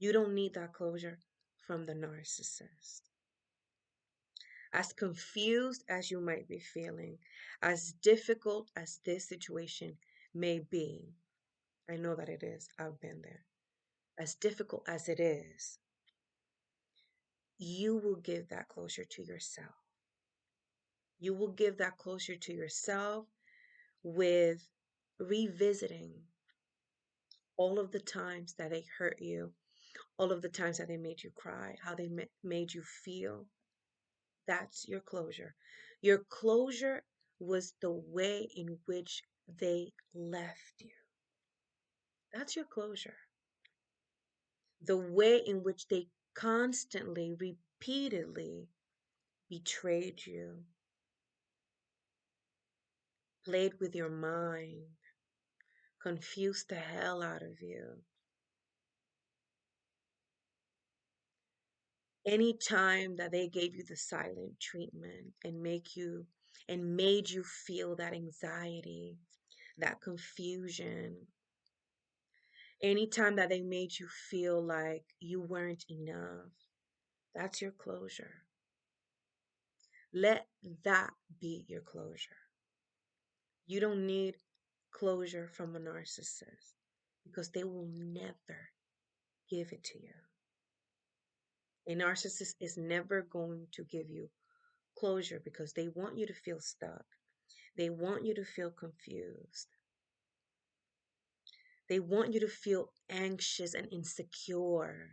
You don't need that closure from the narcissist. As confused as you might be feeling, as difficult as this situation may be, I know that it is. I've been there. As difficult as it is, you will give that closure to yourself. You will give that closure to yourself with revisiting all of the times that they hurt you, all of the times that they made you cry, how they made you feel. That's your closure. Your closure was the way in which they left you. That's your closure. The way in which they constantly, repeatedly betrayed you, played with your mind, confused the hell out of you. Any time that they gave you the silent treatment and made you feel that anxiety, that confusion, anytime that they made you feel like you weren't enough, that's your closure. Let that be your closure. You don't need closure from a narcissist because they will never give it to you. A narcissist is never going to give you closure because they want you to feel stuck. They want you to feel confused. They want you to feel anxious and insecure.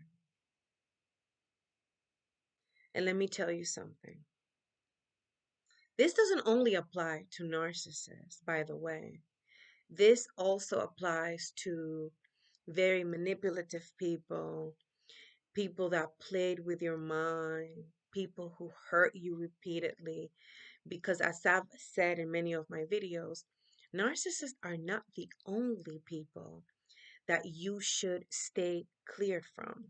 And let me tell you something. This doesn't only apply to narcissists, by the way. This also applies to very manipulative people, people that played with your mind, people who hurt you repeatedly. Because as I've said in many of my videos, narcissists are not the only people that you should stay clear from.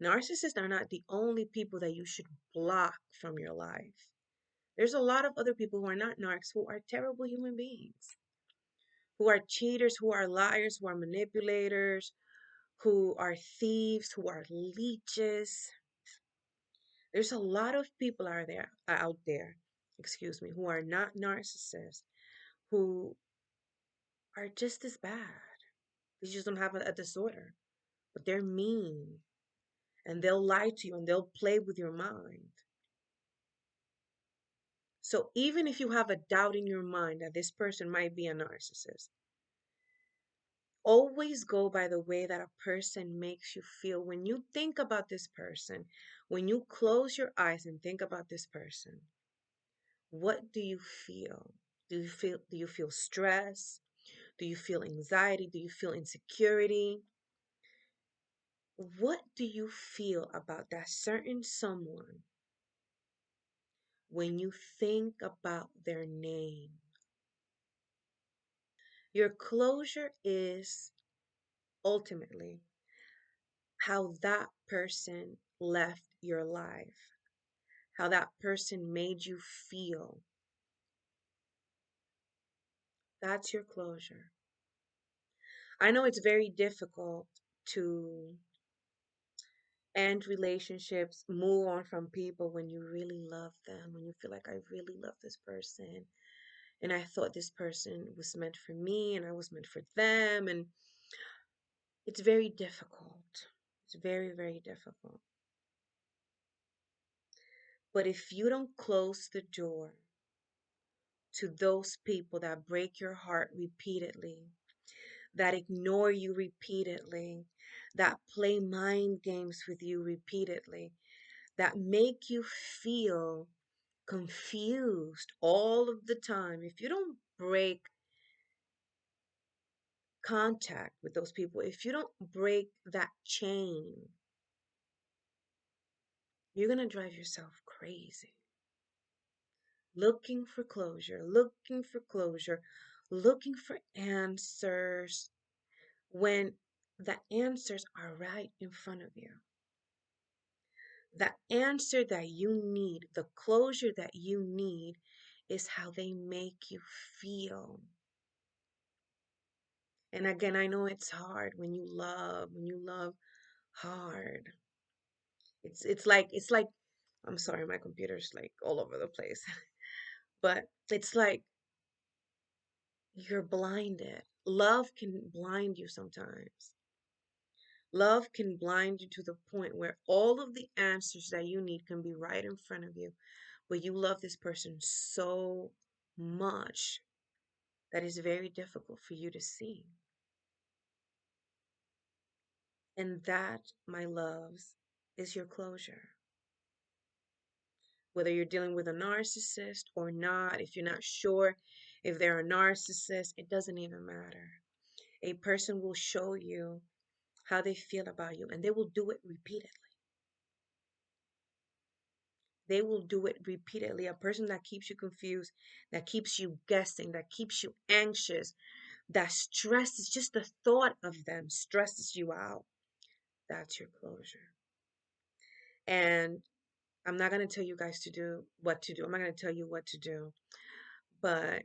Narcissists are not the only people that you should block from your life. There's a lot of other people who are not narcs who are terrible human beings, who are cheaters, who are liars, who are manipulators, who are thieves, who are leeches. There's a lot of people out there, excuse me, who are not narcissists, who are just as bad. They just don't have a disorder, but they're mean and they'll lie to you and they'll play with your mind. So even if you have a doubt in your mind that this person might be a narcissist, always go by the way that a person makes you feel. When you think about this person, when you close your eyes and think about this person, what do you feel? Do you feel stress? Do you feel anxiety? Do you feel insecurity? What do you feel about that certain someone when you think about their name? Your closure is ultimately how that person left your life, how that person made you feel. That's your closure. I know it's very difficult to end relationships, move on from people when you really love them, when you feel like I really love this person and I thought this person was meant for me and I was meant for them. And it's very difficult. It's very, very difficult. But if you don't close the door to those people that break your heart repeatedly, that ignore you repeatedly, that play mind games with you repeatedly, that make you feel confused all of the time, if you don't break contact with those people, if you don't break that chain, you're going to drive yourself crazy. Looking for closure, looking for closure, looking for answers when the answers are right in front of you. The answer that you need, the closure that you need, is how they make you feel. And again, I know it's hard when you love hard. It's like I'm sorry, my computer's like all over the place. But it's like you're blinded. Love can blind you sometimes. Love can blind you to the point where all of the answers that you need can be right in front of you, but you love this person so much that it's very difficult for you to see. And that, my loves, is your closure. Whether you're dealing with a narcissist or not, if you're not sure if they're a narcissist, it doesn't even matter. A person will show you how they feel about you, and they will do it repeatedly. They will do it repeatedly. A person that keeps you confused, that keeps you guessing, that keeps you anxious, that stresses, just the thought of them stresses you out. That's your closure. And I'm not going to tell you guys to do what to do. I'm not going to tell you what to do. But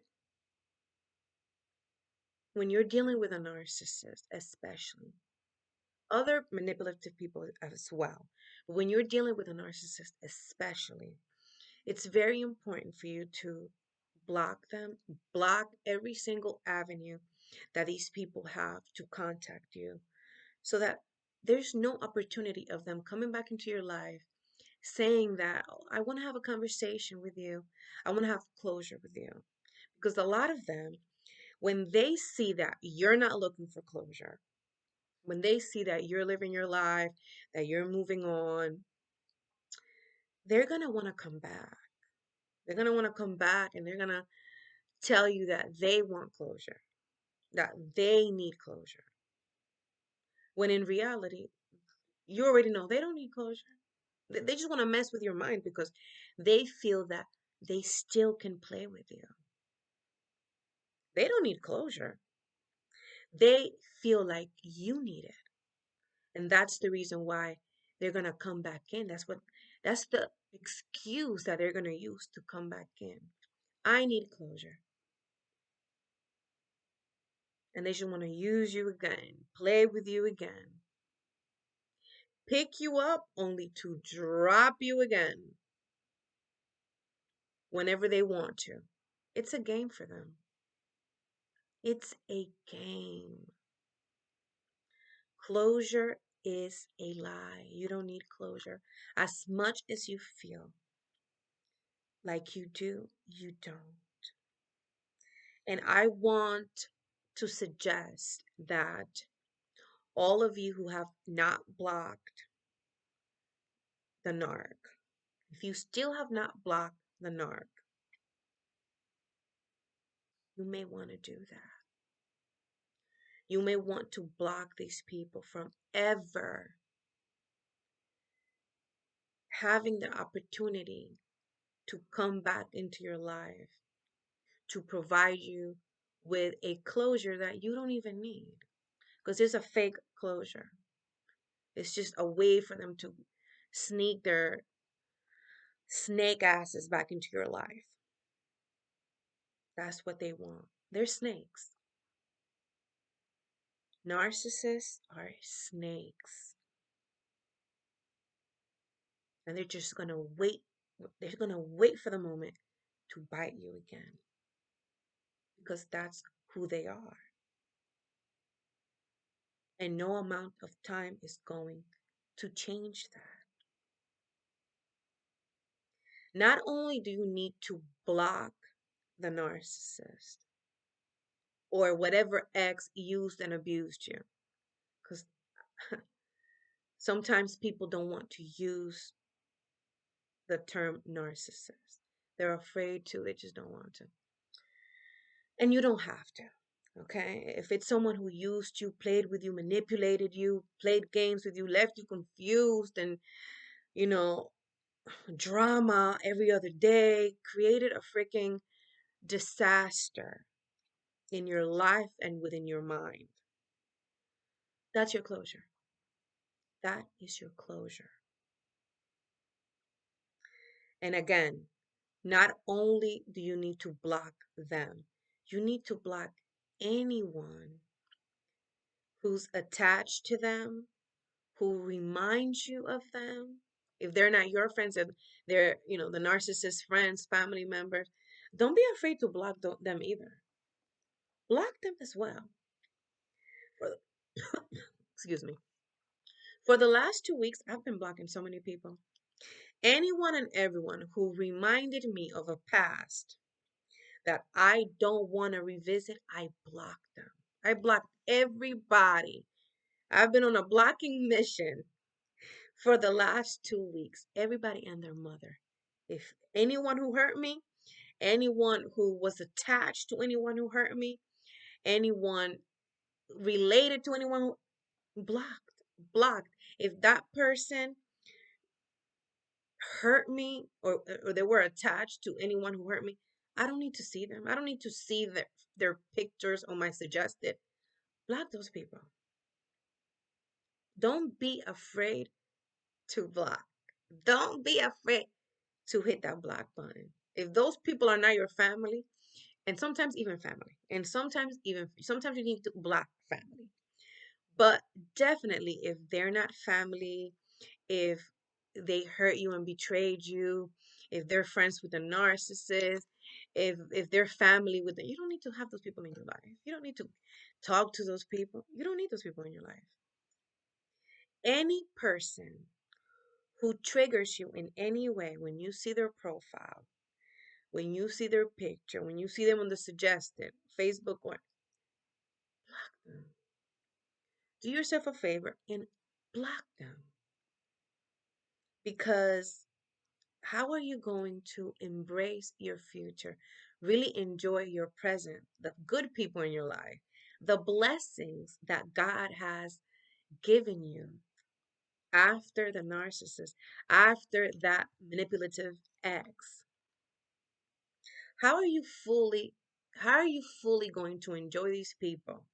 when you're dealing with a narcissist, especially, other manipulative people as well, but when you're dealing with a narcissist, especially, it's very important for you to block them, block every single avenue that these people have to contact you so that there's no opportunity of them coming back into your life saying that, "Oh, I want to have a conversation with you. I want to have closure with you." Because a lot of them, when they see that you're not looking for closure, when they see that you're living your life, that you're moving on, they're going to want to come back. They're going to want to come back and they're going to tell you that they want closure, that they need closure. When in reality, you already know they don't need closure. They just want to mess with your mind because they feel that they still can play with you. They don't need closure. They feel like you need it. And that's the reason why they're going to come back in. That's the excuse that they're going to use to come back in. I need closure. And they just want to use you again, play with you again, pick you up only to drop you again whenever they want to. It's a game for them. It's a game. Closure is a lie. You don't need closure. As much as you feel like you do, you don't. And I want to suggest that all of you who have not blocked the narc, if you still have not blocked the narc, you may want to do that. You may want to block these people from ever having the opportunity to come back into your life, to provide you with a closure that you don't even need. Because it's a fake closure. It's just a way for them to sneak their snake asses back into your life. That's what they want. They're snakes. Narcissists are snakes. And they're just going to wait. They're going to wait for the moment to bite you again. Because that's who they are. And no amount of time is going to change that. Not only do you need to block the narcissist or whatever ex used and abused you, because sometimes people don't want to use the term narcissist. They're afraid to, they just don't want to. And you don't have to, okay? If it's someone who used you, played with you, manipulated you, played games with you, left you confused and, you know, drama every other day, created a freaking disaster in your life and within your mind. That's your closure. That is your closure. And again, not only do you need to block them, you need to block anyone who's attached to them who reminds you of them, if they're not your friends, if they're, the narcissist friends, family members, don't be afraid to block them either. Block them as well. For, excuse me. For the last 2 weeks, I've been blocking so many people. Anyone and everyone who reminded me of a past that I don't want to revisit, I blocked them. I blocked everybody. I've been on a blocking mission for the last 2 weeks. Everybody and their mother. If anyone who hurt me, anyone who was attached to anyone who hurt me, anyone related to anyone who blocked. If that person hurt me, or they were attached to anyone who hurt me, I don't need to see them. I don't need to see their pictures on my suggested. Block those people. Don't be afraid to block. Don't be afraid to hit that block button. If those people are not your family, and sometimes even family, and sometimes you need to block family. But definitely, if they're not family, if they hurt you and betrayed you, if they're friends with a narcissist, if they're family with them, you don't need to have those people in your life. You don't need to talk to those people. You don't need those people in your life. Any person who triggers you in any way, when you see their profile, when you see their picture, when you see them on the suggested Facebook or block them. Do yourself a favor and block them. Because how are you going to embrace your future? Really enjoy your present, the good people in your life, the blessings that God has given you after the narcissist, after that manipulative ex. How are you fully how are you fully going to enjoy these people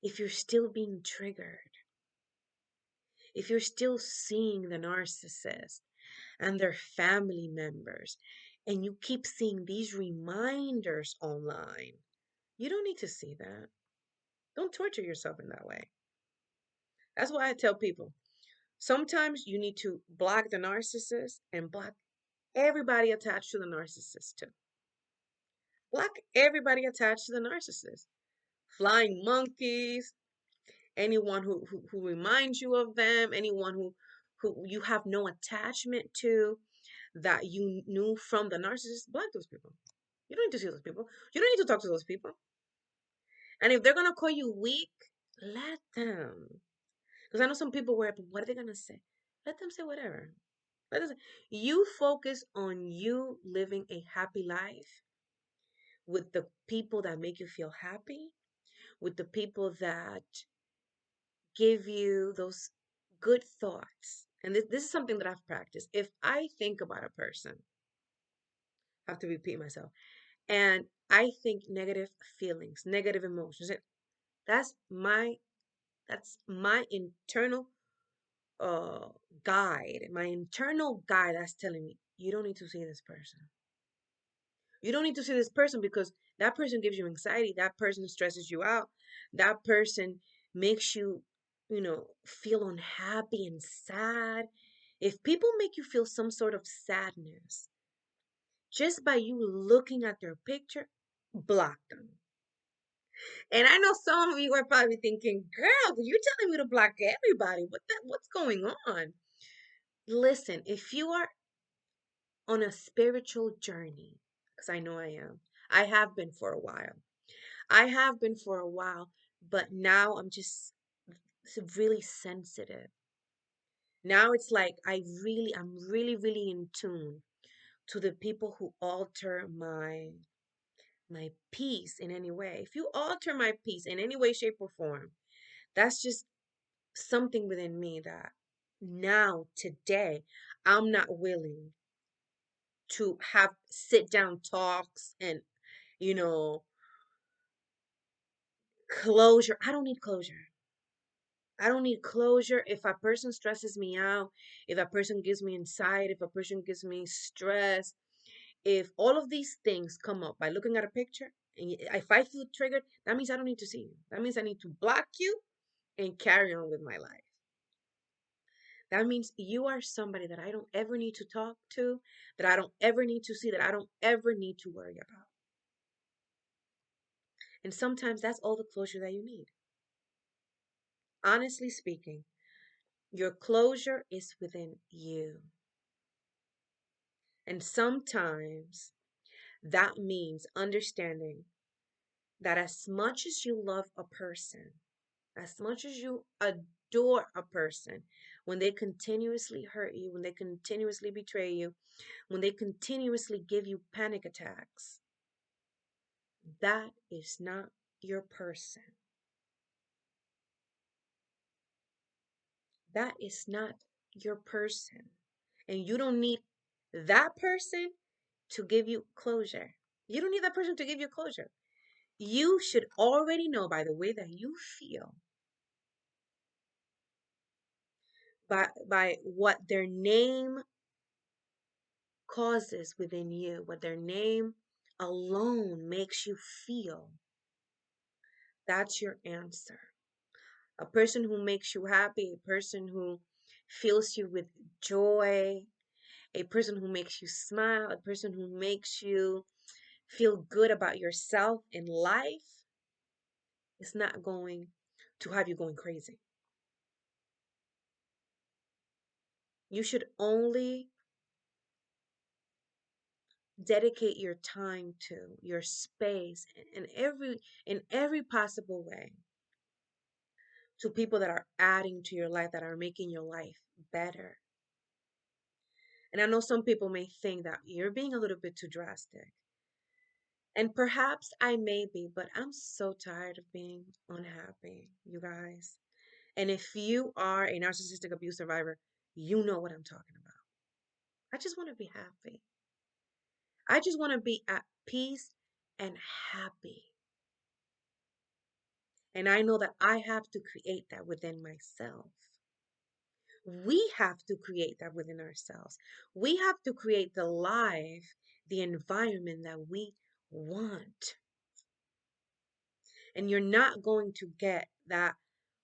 if you're still being triggered? If you're still seeing the narcissist and their family members, and you keep seeing these reminders online, you don't need to see that. Don't torture yourself in that way. That's why I tell people sometimes you need to block the narcissist and block everybody attached to the narcissist too. Block everybody attached to the narcissist. Flying monkeys, anyone who reminds you of them, anyone who you have no attachment to, that you knew from the narcissist, block those people. You don't need to see those people. You don't need to talk to those people. And if they're gonna call you weak, let them. Because I know some people were, but what are they gonna say? Let them say whatever. Let them say. You focus on you living a happy life with the people that make you feel happy, with the people that give you those good thoughts. And this is something that I've practiced. If I think about a person, I have to repeat myself, and I think negative feelings, negative emotions, that's my that's my internal uh my internal guide that's telling me you don't need to see this person. You don't need to see this person because that person gives you anxiety, that person stresses you out, that person makes you, feel unhappy and sad. If people make you feel some sort of sadness just by you looking at their picture, block them. And I know some of you are probably thinking, girl, you're telling me to block everybody. What's going on? Listen, if you are on a spiritual journey, because I know I am, I have been for a while. I have been for a while, but now I'm just really sensitive. Now it's like I'm really, really in tune to the people who alter my peace in any way. If you alter my peace in any way, shape, or form, that's just something within me that now, today, I'm not willing to have sit down talks and, you know, closure. I don't need closure. I don't need closure. If a person stresses me out, if a person gives me anxiety, if a person gives me stress, if all of these things come up by looking at a picture, and if I feel triggered, that means I don't need to see you. That means I need to block you and carry on with my life. That means you are somebody that I don't ever need to talk to, that I don't ever need to see, that I don't ever need to worry about. And sometimes that's all the closure that you need. Honestly speaking, your closure is within you. And sometimes that means understanding that as much as you love a person, as much as you adore a person, when they continuously hurt you, when they continuously betray you, when they continuously give you panic attacks, that is not your person. That is not your person. And you don't need that person to give you closure. You don't need that person to give you closure. You should already know by the way that you feel, by what their name causes within you, what their name alone makes you feel. That's your answer. A person who makes you happy, a person who fills you with joy, a person who makes you smile, a person who makes you feel good about yourself in life is not going to have you going crazy. You should only dedicate your time to, your space, in every possible way, to people that are adding to your life, that are making your life better. And I know some people may think that you're being a little bit too drastic. And perhaps I may be, but I'm so tired of being unhappy, you guys. And if you are a narcissistic abuse survivor, you know what I'm talking about. I just want to be happy. I just want to be at peace and happy. And I know that I have to create that within myself. We have to create that within ourselves. We have to create the life, the environment that we want. And you're not going to get that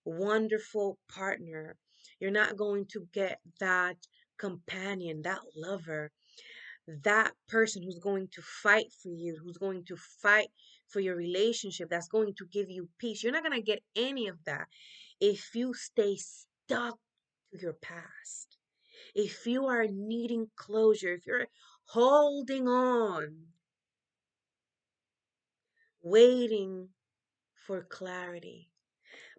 wonderful partner. You're not going to get that companion, that lover, that person who's going to fight for you, who's going to fight for your relationship, that's going to give you peace. You're not going to get any of that if you stay stuck to your past. If you are needing closure, if you're holding on, waiting for clarity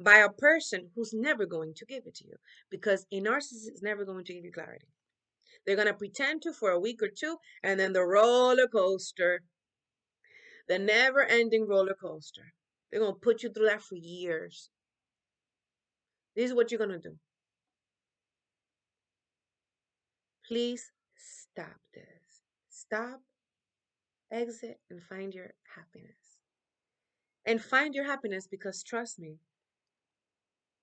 by a person who's never going to give it to you, because a narcissist is never going to give you clarity. They're going to pretend to for a week or two, and then the roller coaster, the never ending roller coaster, they're going to put you through that for years. This is what you're going to do. Please stop this. Stop, exit, and find your happiness. And find your happiness, because trust me,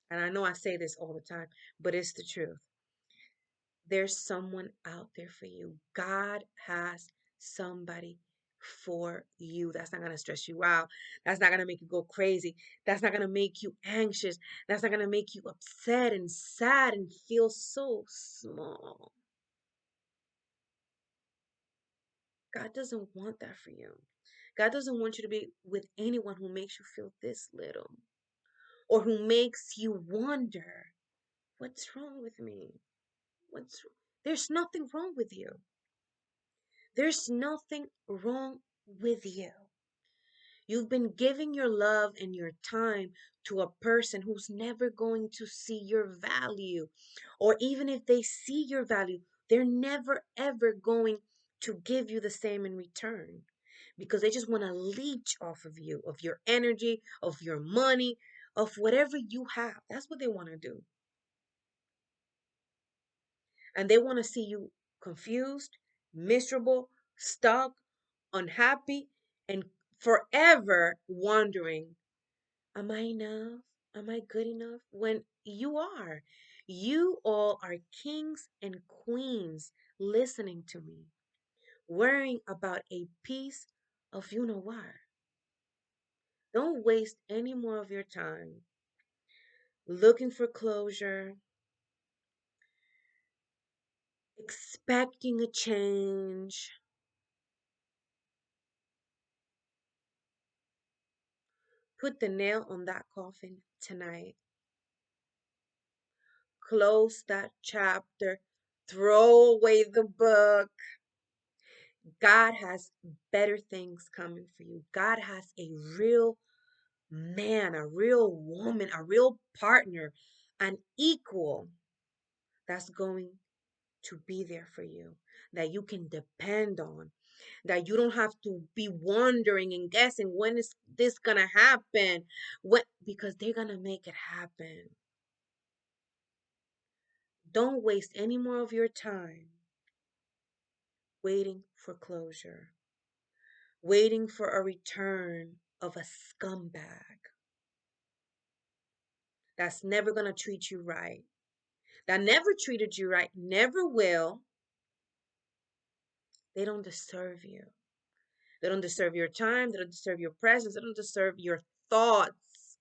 and I know I say this all the time, but it's the truth. There's someone out there for you. God has somebody for you. That's not going to stress you out. That's not going to make you go crazy. That's not going to make you anxious. That's not going to make you upset and sad and feel so small. God doesn't want that for you. God doesn't want you to be with anyone who makes you feel this little, or who makes you wonder, what's wrong with me? What's There's nothing wrong with you. There's nothing wrong with you. You've been giving your love and your time to a person who's never going to see your value. Or even if they see your value, they're never ever going to give you the same in return, because they just want to leech off of you, of your energy, of your money, of whatever you have. That's what they want to do. And they want to see you confused, miserable, stuck, unhappy, and forever wondering, am I enough? Am I good enough? When you are. You all are kings and queens listening to me, worrying about a piece of you know what. Don't waste any more of your time looking for closure, expecting a change. Put the nail on that coffin tonight. Close that chapter. Throw away the book. God has better things coming for you. God has a real man, a real woman, a real partner, an equal that's going to be there for you, that you can depend on, that you don't have to be wondering and guessing when is this gonna happen, when, because they're gonna make it happen. Don't waste any more of your time waiting for closure, waiting for a return of a scumbag that's never gonna treat you right, that never treated you right, never will. They don't deserve you. They don't deserve your time. They don't deserve your presence. They don't deserve your thoughts.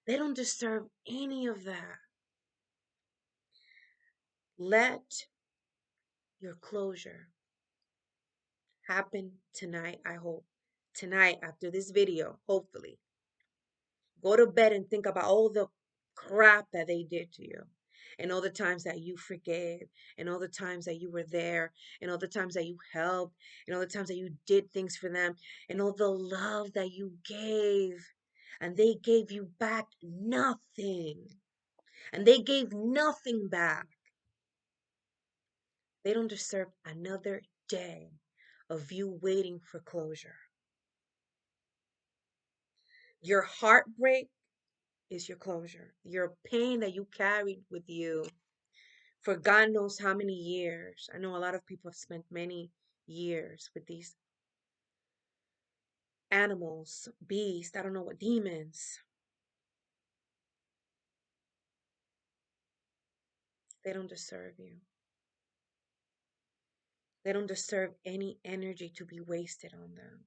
They don't deserve any of that. Let your closure happen tonight, I hope. Tonight, after this video, hopefully. Go to bed and think about all the crap that they did to you. And all the times that you forgave, and all the times that you were there, and all the times that you helped, and all the times that you did things for them, and all the love that you gave. And they gave you back nothing. And they gave nothing back. They don't deserve another day of you waiting for closure. Your heartbreak is your closure. Your pain that you carried with you for God knows how many years. I know a lot of people have spent many years with these animals, beasts, I don't know what, demons. They don't deserve you. They don't deserve any energy to be wasted on them.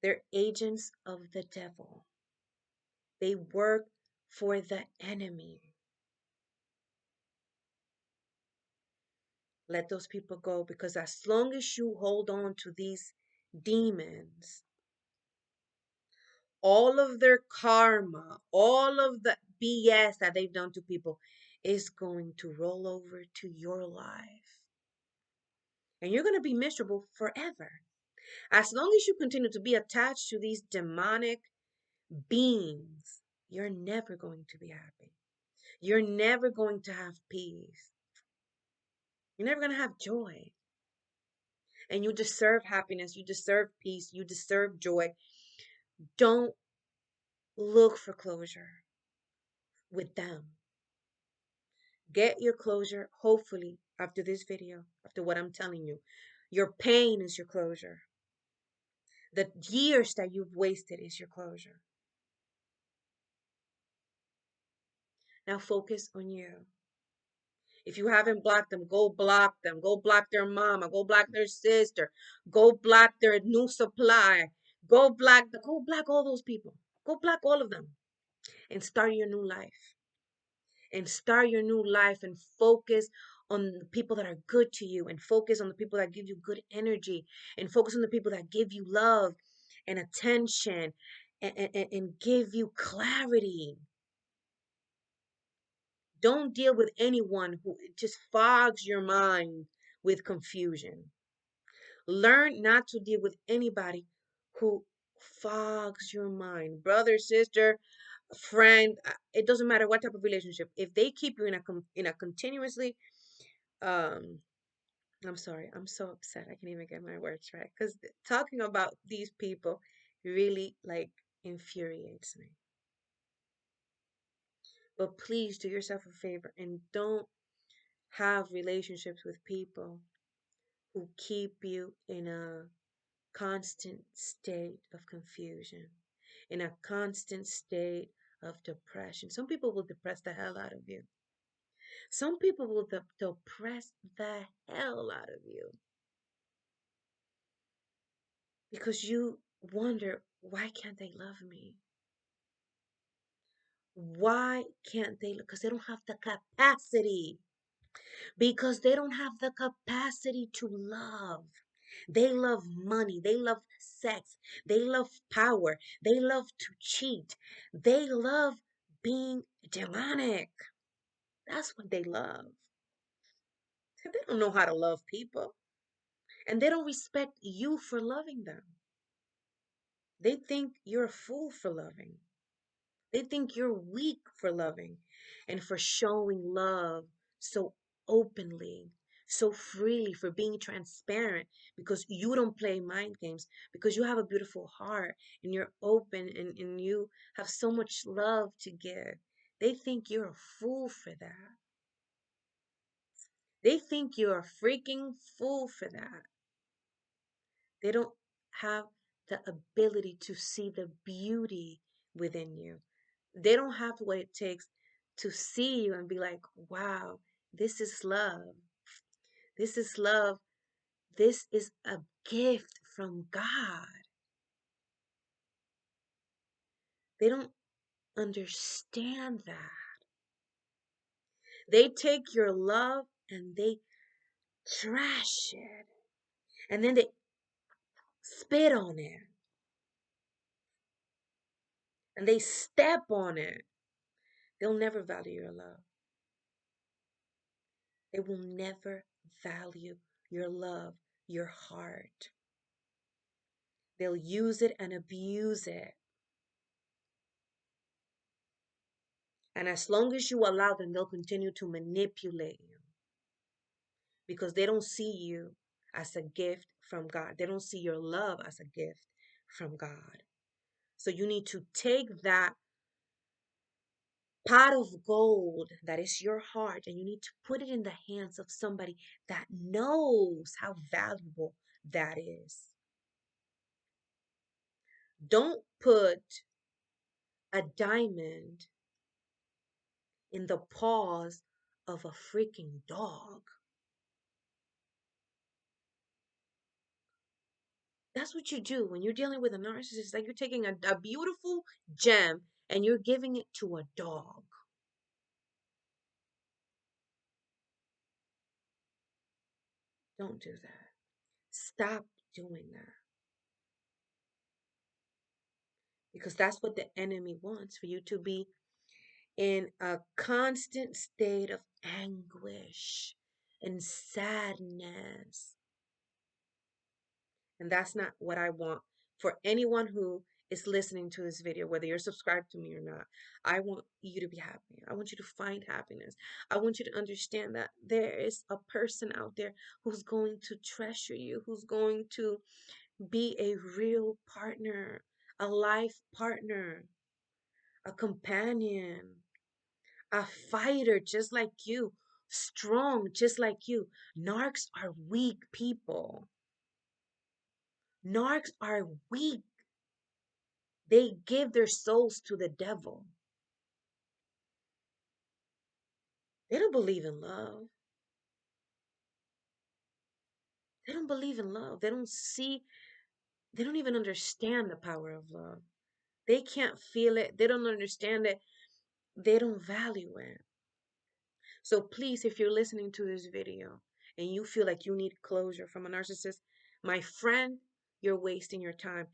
They're agents of the devil. They work for the enemy. Let those people go, because as long as you hold on to these demons, all of their karma, all of the BS that they've done to people is going to roll over to your life. And you're going to be miserable forever. As long as you continue to be attached to these demonic beings, you're never going to be happy. You're never going to have peace. You're never going to have joy. And you deserve happiness. You deserve peace. You deserve joy. Don't look for closure with them. Get your closure, hopefully, after this video, after what I'm telling you. Your pain is your closure. The years that you've wasted is your closure. Now focus on you. If you haven't blocked them, go block them. Go block their mama. Go block their sister. Go block their new supply. Go block all those people. Go block all of them and start your new life. And start your new life and focus on the people that are good to you, and focus on the people that give you good energy, and focus on the people that give you love and attention, and give you clarity. Don't deal with anyone who just fogs your mind with confusion. Learn not to deal with anybody who fogs your mind. Brother, sister, friend, it doesn't matter what type of relationship. If they keep you in a continuously um I'm sorry, I'm so upset I can't even get my words right, because talking about these people really like infuriates me. But please do yourself a favor and don't have relationships with people who keep you in a constant state of confusion, in a constant state of depression. Some people will depress the hell out of you. Some people will depress the hell out of you, because you wonder, why can't they love me? Why can't they? Because they don't have the capacity. because they don't have the capacity to love. They love money. They love sex. They love power. They love to cheat. They love being demonic. That's what they love. They don't know how to love people. And they don't respect you for loving them. They think you're a fool for loving. They think you're weak for loving and for showing love so openly, so freely, for being transparent because you don't play mind games, because you have a beautiful heart and you're open and you have so much love to give. They think you're a fool for that. They think you're a freaking fool for that. They don't have the ability to see the beauty within you. They don't have what it takes to see you and be like, wow, this is love. This is love. This is a gift from God. They don't understand that. They take your love and they trash it. And then they spit on it. And they step on it. They'll never value your love. They will never value your love, your heart. They'll use it and abuse it. And as long as you allow them, they'll continue to manipulate you because they don't see you as a gift from God. They don't see your love as a gift from God. So you need to take that pot of gold that is your heart and you need to put it in the hands of somebody that knows how valuable that is. Don't put a diamond in the paws of a freaking dog. That's what you do when you're dealing with a narcissist. Like you're taking a beautiful gem and you're giving it to a dog. Don't do that. Stop doing that. Because that's what the enemy wants, for you to be in a constant state of anguish and sadness. And that's not what I want for anyone who is listening to this video, whether you're subscribed to me or not. I want you to be happy. I want you to find happiness. I want you to understand that there is a person out there who's going to treasure you, who's going to be a real partner, a life partner, a companion, a fighter just like you, strong just like you. Narcs are weak people. Narcs are weak. They give their souls to the devil. They don't believe in love. They don't believe in love. They don't see, they don't even understand the power of love. They can't feel it. They don't understand it. They don't value it. So please, if you're listening to this video and you feel like you need closure from a narcissist, my friend, you're wasting your time.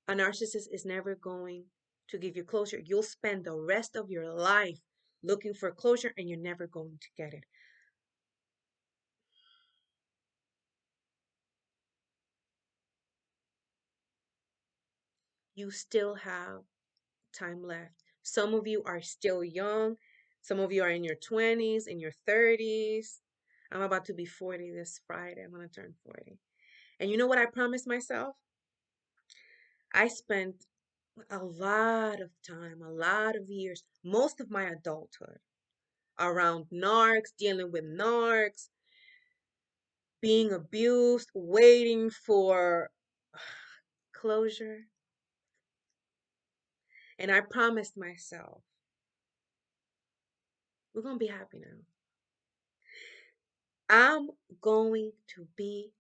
A narcissist is never going to give you closure. You'll spend the rest of your life looking for closure and you're never going to get it. You still have time left. Some of you are still young. Some of you are in your 20s, in your 30s. I'm about to be 40 this Friday. I'm going to turn 40. And you know what I promised myself? I spent a lot of time, a lot of years, most of my adulthood around narcs, dealing with narcs, being abused, waiting for closure. And I promised myself, we're going to be happy now. I'm going to be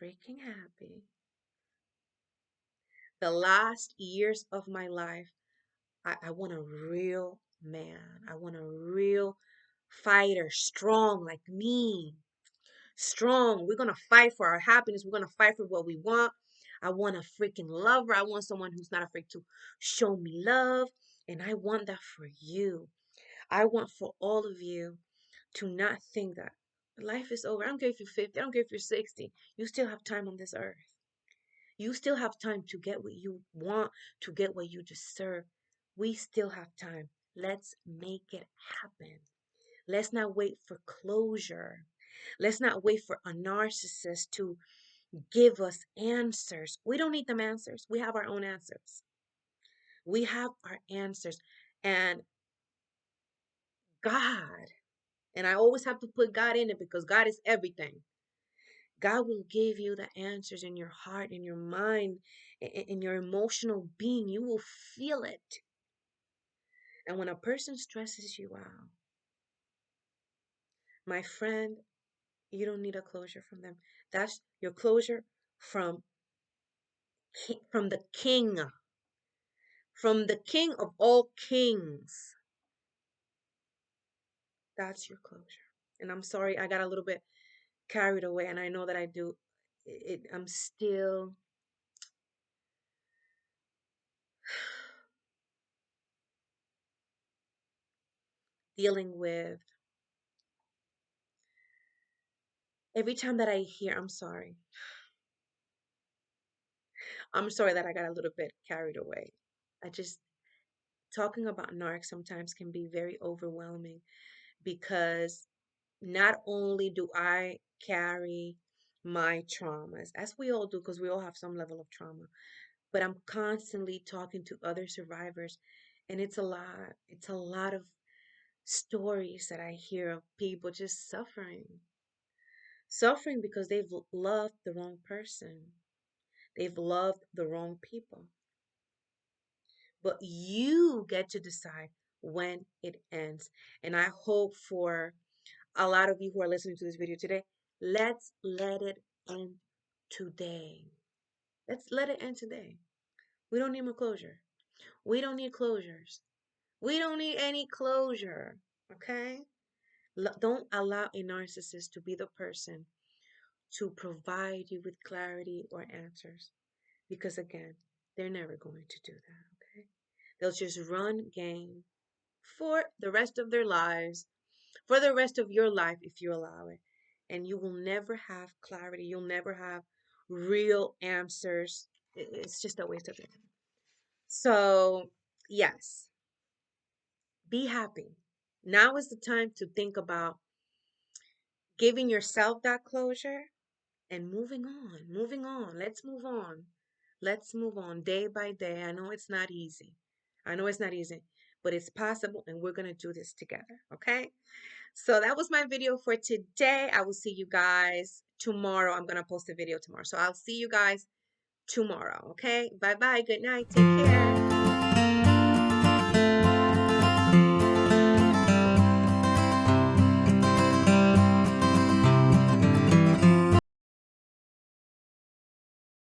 freaking happy. The last years of my life, I want a real man. I want a real fighter, strong like me. Strong. We're gonna fight for our happiness. We're gonna fight for what we want. I want a freaking lover. I want someone who's not afraid to show me love. And I want that for you. I want for all of you to not think that life is over. I don't care if you're 50, I don't care if you're 60. You still have time on this earth. You still have time to get what you want, to get what you deserve. We still have time. Let's make it happen. Let's not wait for closure. Let's not wait for a narcissist to give us answers. We don't need them answers. We have our own answers. We have our answers. And God, and I always have to put God in it because God is everything. God will give you the answers in your heart, in your mind, in your emotional being. You will feel it. And when a person stresses you out, my friend, you don't need a closure from them. That's your closure from from the king of all kings. That's your closure. And I'm sorry, I got a little bit carried away, and I know that I do. I'm still dealing with every time that I hear. I'm sorry that I got a little bit carried away. I just talking about narc sometimes can be very overwhelming because not only do I carry my traumas, as we all do, because we all have some level of trauma, but I'm constantly talking to other survivors, and it's a lot. It's a lot of stories that I hear of people just suffering because they've loved the wrong person, they've loved the wrong people. But you get to decide when it ends. And I hope for a lot of you who are listening to this video today, let's let it end today. Let's let it end today. We don't need more closure. We don't need closures. We don't need any closure. Okay? Don't allow a narcissist to be the person to provide you with clarity or answers. Because again, they're never going to do that. Okay? They'll just run game for the rest of their lives, for the rest of your life if you allow it. And you will never have clarity. You'll never have real answers. It's just a waste of your time. So, yes, be happy. Now is the time to think about giving yourself that closure and moving on, moving on. Let's move on. Let's move on day by day. I know it's not easy. I know it's not easy, but it's possible, and we're going to do this together. Okay? So that was my video for today. I will see you guys tomorrow. I'm going to post a video tomorrow. So I'll see you guys tomorrow. Okay? Bye bye. Good night. Take care.